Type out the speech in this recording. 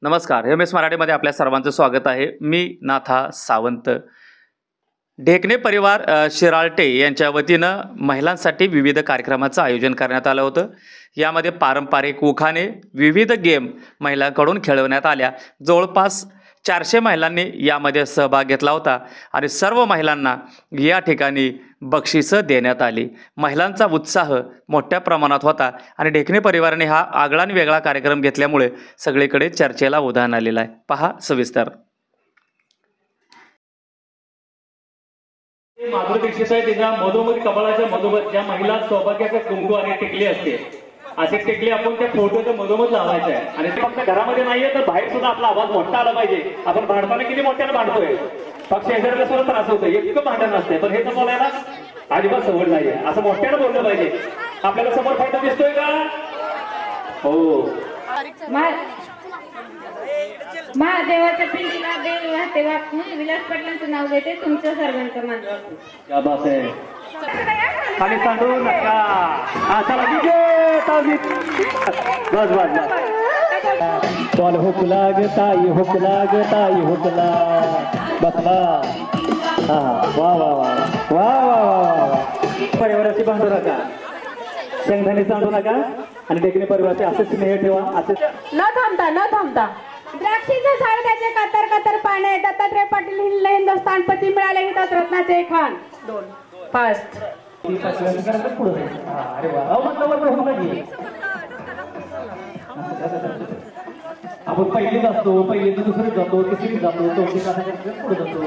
नमस्कार, एम.एस. मराठीमध्ये आपल्या सर्वांचं स्वागत आहे. मी नाथा सावंत. ढेकणे परिवार शिराळटे यांच्या वतीनं महिलांसाठी विविध कार्यक्रमाचं आयोजन करण्यात आलं होतं. यामध्ये पारंपरिक उखाणे, विविध गेम महिलांकडून खेळवण्यात आल्या. जवळपास 400 महिलांनी यामध्ये सहभाग घेतला होता आणि सर्व महिलांना या ठिकाणी बक्षिसं देण्यात आली. महिलांचा उत्साह मोठ्या प्रमाणात होता आणि ढेकणे परिवाराने हा आगळा आणि वेगळा कार्यक्रम घेतल्यामुळे सगळीकडे चर्चेला उधाण आलेलं आहे. पहा सविस्तर. माधुरी दीक्षित आहे, तिच्या मधोमध कपाळाच्या मधोमध ज्या महिला सौभाग्याचा कुंकू आणि टिकली असते, असे टिकली आपण त्या फोटोच्या मधोमध लावायचं आहे. आणि ते फक्त घरामध्ये नाहीये तर बाहेर सुद्धा आपला आवाज मोठा आला पाहिजे. आपण भांडताना किती मोठ्याने भांडतोय, पक्ष शेजाऱ्याला सुद्धा त्रास होतोय, इतकं भांडण असते. पण हे तर बोलायला अजिबात सवड नाहीये. असं मोठ्यानं बोललं पाहिजे. आपल्याला समोर फायदा दिसतोय का? हो. महादेवाच्या पिंडीला देव वाहते वाकून विलास पाटलांचं नाव घेते. तुमचं सर्वांचं मान राखून. क्या बात आहे. खाली सांडू नका. हा चला विजय. बस बस बस. बॉल हुकला ग ताई, हुकला ग ताई, हुकला. बसला. हा वा वा वा वा वा वा वा. परिवाराची भांडू नका, शेंगदाणे सांडू नका आणि ढेकणे परिवाराचे असे स्नेह ठेवा. असे न थांबता द्राक्षीचं झाड त्याचे कातर कातर पाने. दत्तात्रय पाटील हिंदुस्थान पती मिळाले हितात रत्नाचे खान. 2 फास्ट. अरे वा. आपण पहिलीच असतो, पहिली तर दुसरीच जातो, तिसरीच जातो, चौथी पुढे जातो.